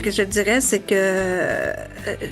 que je dirais, c'est que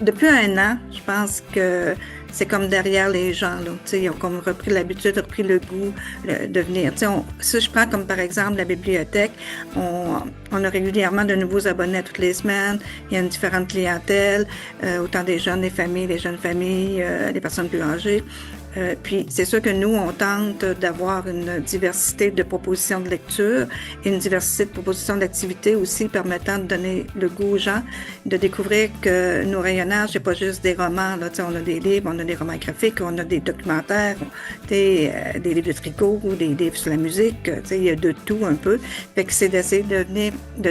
depuis un an, je pense que c'est comme derrière les gens, là. Tu sais, ils ont comme repris l'habitude, repris le goût de venir. Tu sais, si je prends comme par exemple la bibliothèque, on, on a régulièrement de nouveaux abonnés toutes les semaines. Il y a une différente clientèle, autant des jeunes, des familles, les jeunes familles, les personnes plus âgées. Puis c'est sûr que nous, on tente d'avoir une diversité de propositions de lecture et une diversité de propositions d'activités aussi permettant de donner le goût aux gens de découvrir que nos rayonnages, c'est pas juste des romans. Là, tu sais, on a des livres, on a des romans graphiques, on a des documentaires, des livres de tricot ou des livres sur la musique. Tu sais, il y a de tout un peu. Fait que c'est d'essayer de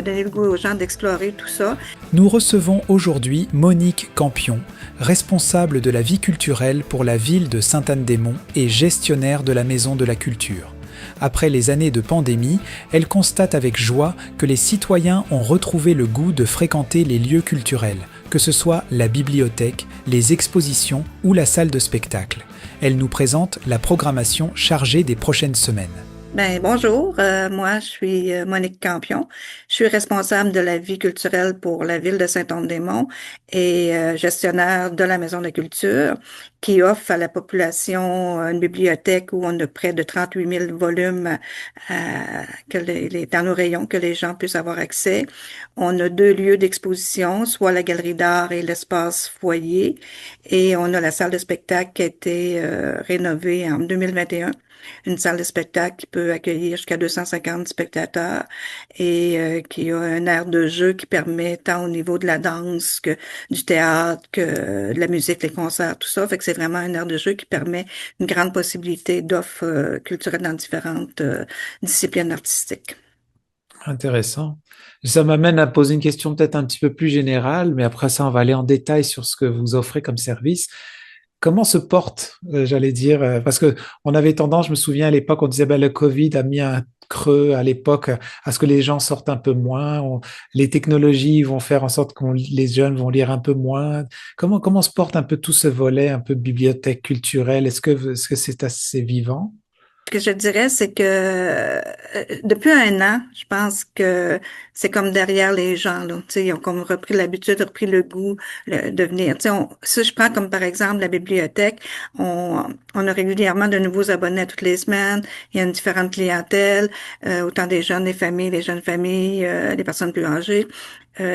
donner le goût aux gens d'explorer tout ça. Nous recevons aujourd'hui Monique Campion, responsable de la vie culturelle pour la ville de Sainte-Anne-des-Monts et gestionnaire de la Maison de la Culture. Après les années de pandémie, elle constate avec joie que les citoyens ont retrouvé le goût de fréquenter les lieux culturels, que ce soit la bibliothèque, les expositions ou la salle de spectacle. Elle nous présente la programmation chargée des prochaines semaines. Ben, bonjour, moi je suis Monique Campion. Je suis responsable de la vie culturelle pour la ville de Saint-Anne-des-Monts et gestionnaire de la Maison de la Culture qui offre à la population une bibliothèque où on a près de 38 000 volumes dans nos rayons que les gens puissent avoir accès. On a deux lieux d'exposition, soit la galerie d'art et l'espace foyer, et on a la salle de spectacle qui a été rénovée en 2021, une salle de spectacle qui peut accueillir jusqu'à 250 spectateurs et qui a un aire de jeu qui permet tant au niveau de la danse que du théâtre, que de la musique, les concerts, tout ça. Fait que c'est vraiment un aire de jeu qui permet une grande possibilité d'offres culturelles dans différentes disciplines artistiques. Intéressant. Ça m'amène à poser une question peut-être un petit peu plus générale, mais après ça, on va aller en détail sur ce que vous offrez comme service. Comment se porte, j'allais dire, parce que on avait tendance, je me souviens à l'époque, on disait ben, le Covid a mis un creux à l'époque à ce que les gens sortent un peu moins, les technologies vont faire en sorte que les jeunes vont lire un peu moins. Comment se porte un peu tout ce volet, un peu bibliothèque culturelle? Est-ce que c'est assez vivant? Ce que je dirais, c'est que depuis un an, je pense que c'est comme derrière les gens, là. Tu sais, ils ont comme repris l'habitude, repris le goût de venir. Tu sais, si je prends comme par exemple la bibliothèque, on a régulièrement de nouveaux abonnés toutes les semaines. Il y a une différente clientèle, autant des jeunes, des familles, les jeunes familles, les personnes plus âgées.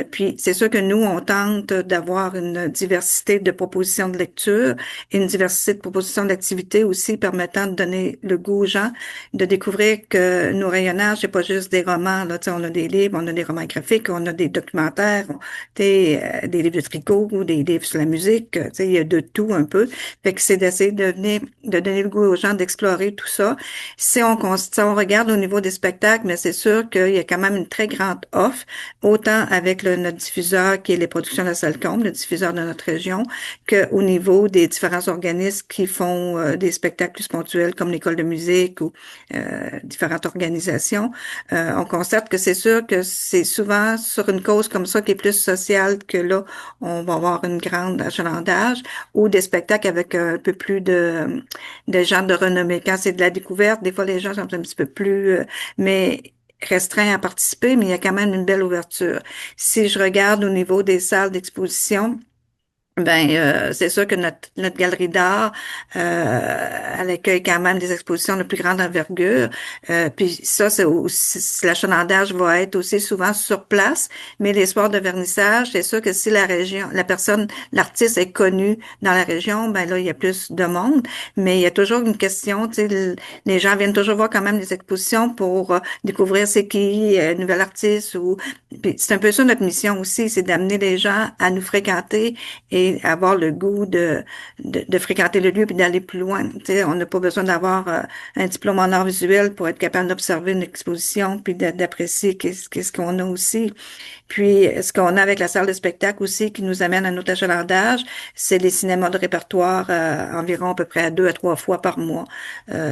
Puis c'est sûr que nous, on tente d'avoir une diversité de propositions de lecture et une diversité de propositions d'activités aussi permettant de donner le goût aux gens de découvrir que nos rayonnages, c'est pas juste des romans. Là, tu sais, on a des livres, on a des romans graphiques, on a des documentaires, des livres de tricot ou des livres sur la musique. Tu sais, il y a de tout un peu. Fait que c'est d'essayer de donner le goût aux gens d'explorer tout ça. Si on regarde au niveau des spectacles, mais c'est sûr qu'il y a quand même une très grande offre, autant avec notre diffuseur qui est les productions de la Salcombe, le diffuseur de notre région, qu'au niveau des différents organismes qui font des spectacles plus ponctuels comme l'école de musique ou différentes organisations. On constate que c'est sûr que c'est souvent sur une cause comme ça qui est plus sociale que là, on va avoir une grande achalandage ou des spectacles avec un peu plus de gens de renommée. Quand c'est de la découverte, des fois les gens sont un petit peu plus, mais restreint à participer, mais il y a quand même une belle ouverture. Si je regarde au niveau des salles d'exposition, ben, c'est sûr que notre galerie d'art, elle accueille quand même des expositions de plus grande envergure. Puis ça, c'est aussi, l'achalandage va être aussi souvent sur place, mais les soirs de vernissage, c'est sûr que si l'artiste est connu dans la région, ben là, il y a plus de monde. Mais il y a toujours une question, tu sais, les gens viennent toujours voir quand même des expositions pour découvrir c'est qui, nouvel artiste ou. Puis c'est un peu ça notre mission aussi, c'est d'amener les gens à nous fréquenter et avoir le goût de fréquenter le lieu puis d'aller plus loin. Tu sais, on n'a pas besoin d'avoir un diplôme en art visuel pour être capable d'observer une exposition puis d'apprécier qu'est-ce qu'on a aussi. Puis, ce qu'on a avec la salle de spectacle aussi qui nous amène à notre achalandage, c'est les cinémas de répertoire environ à peu près à 2 à 3 fois par mois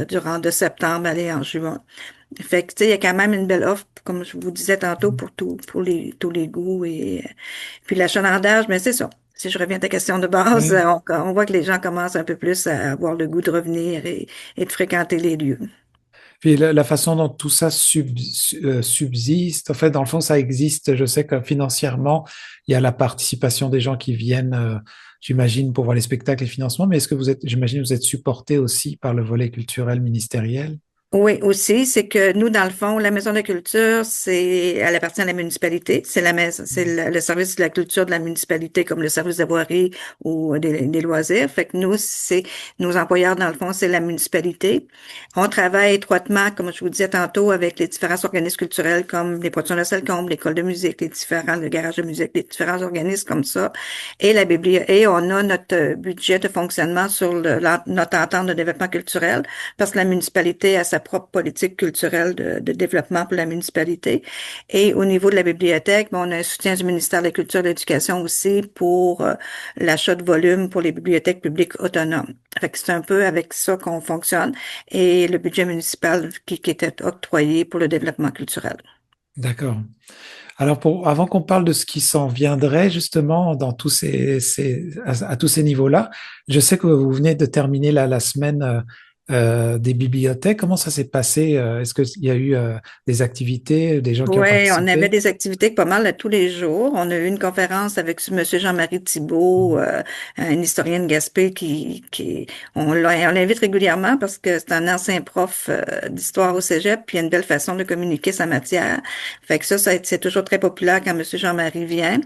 durant de septembre à en juin. Fait que, tu sais, il y a quand même une belle offre, comme je vous disais tantôt, tous les goûts et puis l'achalandage, mais c'est ça. Si je reviens à ta question de base, Oui. on voit que les gens commencent un peu plus à avoir le goût de revenir et de fréquenter les lieux. Puis la façon dont tout ça subsiste, en fait, dans le fond, ça existe. Je sais que financièrement, il y a la participation des gens qui viennent, j'imagine, pour voir les spectacles et financements, mais est-ce que vous êtes, j'imagine, vous êtes supporté aussi par le volet culturel ministériel? Oui, aussi, c'est que nous, dans le fond, la Maison de la Culture, elle appartient à la municipalité. C'est la maison, c'est le service de la culture de la municipalité, comme le service de voirie ou des loisirs. Fait que nous, c'est nos employeurs, dans le fond, c'est la municipalité. On travaille étroitement, comme je vous disais tantôt, avec les différents organismes culturels comme les Poissons de Salcombe, l'école de musique, le garage de musique, les différents organismes comme ça, et la bibliothèque. Et on a notre budget de fonctionnement sur notre entente de développement culturel parce que la municipalité a sa propre politique culturelle de développement pour la municipalité. Et au niveau de la bibliothèque, on a un soutien du ministère de la Culture et de l'Éducation aussi pour l'achat de volumes pour les bibliothèques publiques autonomes. Fait que c'est un peu avec ça qu'on fonctionne et le budget municipal qui était octroyé pour le développement culturel. D'accord. Alors, avant qu'on parle de ce qui s'en viendrait justement dans à tous ces niveaux-là, je sais que vous venez de terminer la semaine des bibliothèques. Comment ça s'est passé? Est-ce qu'il y a eu des activités, des gens qui ont Oui, on avait participé? des activités pas mal à tous les jours. On a eu une conférence avec Monsieur Jean-Marie Thibault, un historien de Gaspé on l'invite régulièrement parce que c'est un ancien prof d'histoire au Cégep, puis il a une belle façon de communiquer sa matière. Fait que c'est toujours très populaire quand Monsieur Jean-Marie vient.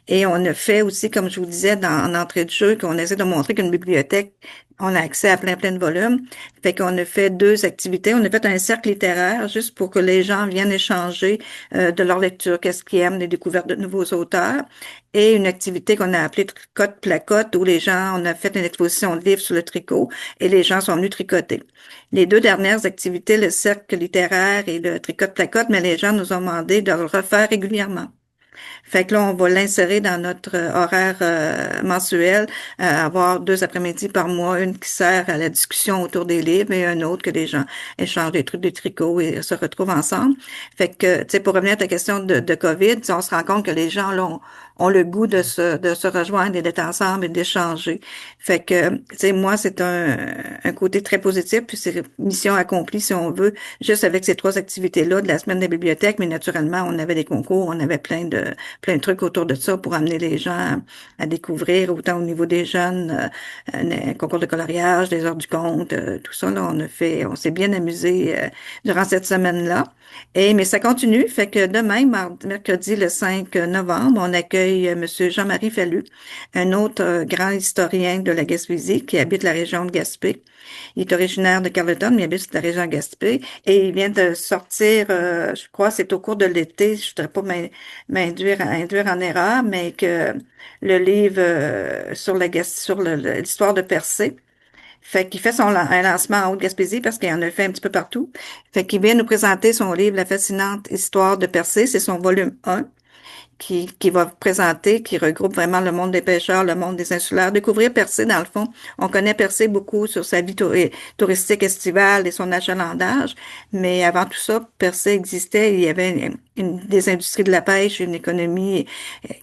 Et on a fait aussi, comme je vous disais, en entrée de jeu, qu'on essaie de montrer qu'une bibliothèque, on a accès à plein de volumes. Fait qu'on a fait deux activités. On a fait un cercle littéraire juste pour que les gens viennent échanger de leur lecture, qu'est-ce qu'ils aiment, les découvertes de nouveaux auteurs, et une activité qu'on a appelée Tricote-placote, où les gens, on a fait une exposition de livres sur le tricot, et les gens sont venus tricoter. Les deux dernières activités, le cercle littéraire et le Tricote-placote, mais les gens nous ont demandé de le refaire régulièrement. Fait que là, on va l'insérer dans notre horaire mensuel, avoir deux après-midi par mois, une qui sert à la discussion autour des livres et un autre que les gens échangent des trucs de tricot et se retrouvent ensemble. Fait que, tu sais, pour revenir à ta question de COVID, on se rend compte que les gens là, ont le goût de se rejoindre et d'être ensemble et d'échanger. Fait que, tu sais, moi, c'est un côté très positif, puis c'est mission accomplie, si on veut, juste avec ces trois activités-là de la semaine de la bibliothèque, mais naturellement, on avait des concours, on avait plein de trucs autour de ça pour amener les gens à découvrir, autant au niveau des jeunes, un concours de coloriage, des heures du conte, tout ça, là, on s'est bien amusé durant cette semaine-là. Mais ça continue, fait que demain, mercredi, le 5 novembre, on accueille Monsieur Jean-Marie Fallu, un autre grand historien de la Gaspésie qui habite la région de Gaspé. Il est originaire de Carleton, mais il habite la région de Gaspé et il vient de sortir, je crois, c'est au cours de l'été, je ne voudrais pas induire en erreur, mais que le livre sur l'histoire de Percé. Fait qu'il fait un lancement en Haute-Gaspésie parce qu'il en a fait un petit peu partout. Fait qu'il vient nous présenter son livre La fascinante histoire de Percé. C'est son volume 1 qui va présenter, qui regroupe vraiment le monde des pêcheurs, le monde des insulaires. Découvrir Percé, dans le fond. On connaît Percé beaucoup sur sa vie touristique estivale et son achalandage, mais avant tout ça, Percé existait. Il y avait des industries de la pêche, une économie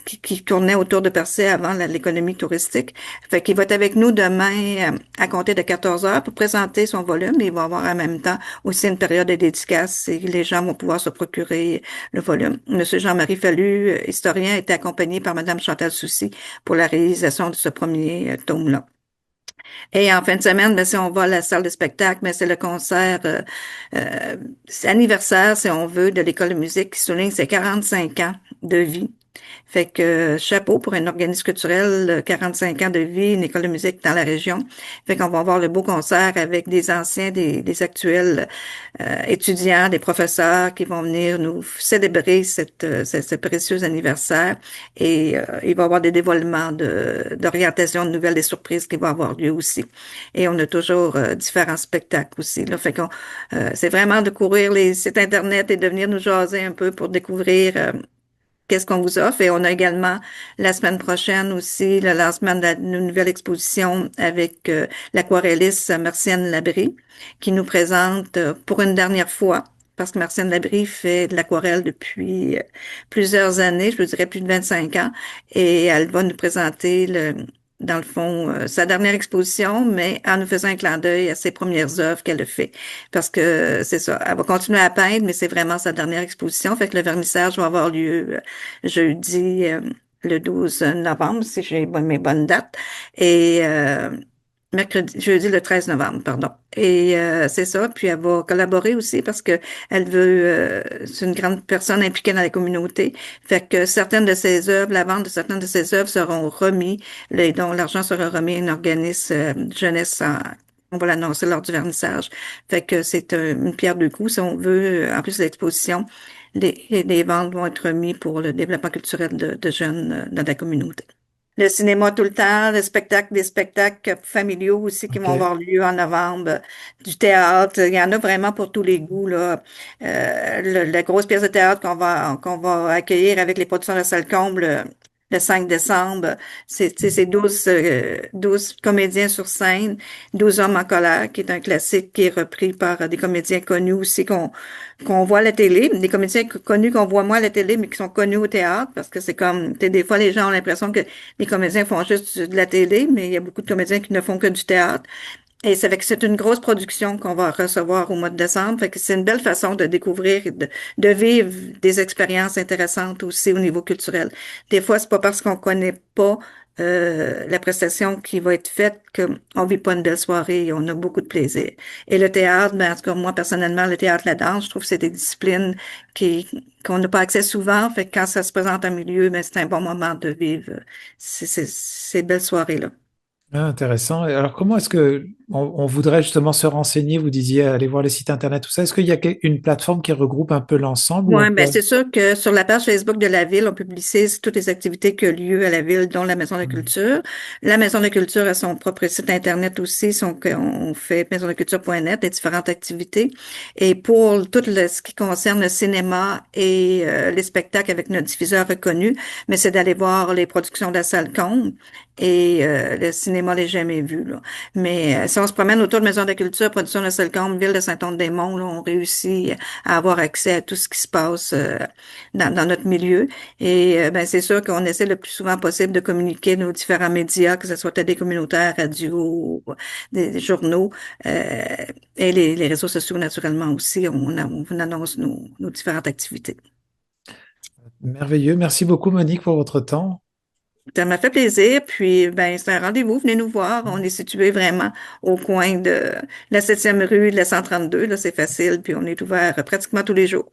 qui tournait autour de Percé avant l'économie touristique. Fait qu'il va être avec nous demain à compter de 14 heures pour présenter son volume. Il va avoir en même temps aussi une période de dédicace et les gens vont pouvoir se procurer le volume. Monsieur Jean-Marie Fallu, historien, était accompagné par Madame Chantal Soucy pour la réalisation de ce premier tome-là. Et en fin de semaine, ben, si on va à la salle de spectacle, mais c'est le concert c'est anniversaire, si on veut, de l'École de musique qui souligne ses 45 ans de vie. Fait que chapeau pour un organisme culturel, 45 ans de vie, une école de musique dans la région. Fait qu'on va avoir le beau concert avec des anciens, des actuels étudiants, des professeurs qui vont venir nous célébrer ce précieux anniversaire. Et il va y avoir des dévoilements d'orientation de nouvelles, des surprises qui vont avoir lieu aussi. Et on a toujours différents spectacles aussi. Là. Fait qu'on c'est vraiment de courir les sites Internet et de venir nous jaser un peu pour découvrir qu'est-ce qu'on vous offre. Et on a également la semaine prochaine aussi le lancement d'une nouvelle exposition avec l'aquarelliste Martienne Labrie qui nous présente pour une dernière fois, parce que Martienne Labrie fait de l'aquarelle depuis plusieurs années, je vous dirais plus de 25 ans, et elle va nous présenter dans le fond, sa dernière exposition, mais en nous faisant un clin d'œil à ses premières œuvres qu'elle a fait. Parce que c'est ça, elle va continuer à peindre, mais c'est vraiment sa dernière exposition. Fait que le vernissage va avoir lieu jeudi, le 12 novembre, si j'ai mes bonnes dates. Et jeudi le 13 novembre, pardon. Et c'est ça. Puis elle va collaborer aussi parce que elle veut, c'est une grande personne impliquée dans la communauté. Fait que certaines de ses œuvres, la vente de certaines de ses œuvres seront remis, dont l'argent sera remis à un organisme jeunesse. On va l'annoncer lors du vernissage. Fait que c'est une pierre deux coups, si on veut. En plus de l'exposition, les ventes vont être remis pour le développement culturel de jeunes dans la communauté. Le cinéma tout le temps, des spectacles familiaux aussi qui vont Ok. avoir lieu en novembre, du théâtre. Il y en a vraiment pour tous les goûts, là. La grosse pièce de théâtre qu'on va accueillir avec les productions de la Salle Comble le 5 décembre, c'est 12 comédiens sur scène, 12 hommes en colère, qui est un classique qui est repris par des comédiens connus aussi qu'on voit à la télé, des comédiens connus qu'on voit moins à la télé, mais qui sont connus au théâtre, parce que c'est comme, tu sais, des fois, les gens ont l'impression que les comédiens font juste de la télé, mais il y a beaucoup de comédiens qui ne font que du théâtre. Et c'est fait que c'est une grosse production qu'on va recevoir au mois de décembre. Fait que c'est une belle façon de découvrir, de vivre des expériences intéressantes aussi au niveau culturel. Des fois, c'est pas parce qu'on connaît pas la prestation qui va être faite qu'on vit pas une belle soirée et on a beaucoup de plaisir. Et le théâtre, ben, en tout cas, moi, personnellement, le théâtre, la danse, je trouve que c'est des disciplines qu'on n'a pas accès souvent. Fait que quand ça se présente en milieu, ben, c'est un bon moment de vivre ces belles soirées-là. Ah, intéressant. Et alors, comment est-ce que on voudrait justement se renseigner? Vous disiez aller voir les sites internet, tout ça. Est-ce qu'il y a une plateforme qui regroupe un peu l'ensemble ou on Ouais, peut... ben c'est sûr que sur la page Facebook de la ville, on publicise toutes les activités qui ont lieu à la ville, dont la Maison de la Culture. La Maison de la Culture a son propre site Internet aussi, on fait maisondeculture.net, les différentes activités. Et pour ce qui concerne le cinéma et les spectacles avec nos diffuseurs reconnus, mais c'est d'aller voir les productions de la Salle Combe et le cinéma Les Jamais Vus, là. Mais si on se promène autour de Maison de la Culture, production de la Salle Combe, ville de Saint-Anne-des-Monts, là, on réussit à avoir accès à tout ce qui se passe dans notre milieu. Et ben, c'est sûr qu'on essaie le plus souvent possible de communiquer nos différents médias, que ce soit des communautaires, radio, des journaux, euh, et les réseaux sociaux naturellement aussi. On annonce nos différentes activités. Merveilleux. Merci beaucoup, Monique, pour votre temps. Ça m'a fait plaisir. Puis, ben, c'est un rendez-vous. Venez nous voir. On est situé vraiment au coin de la 7e rue, de la 132. Là, c'est facile. Puis, on est ouvert pratiquement tous les jours.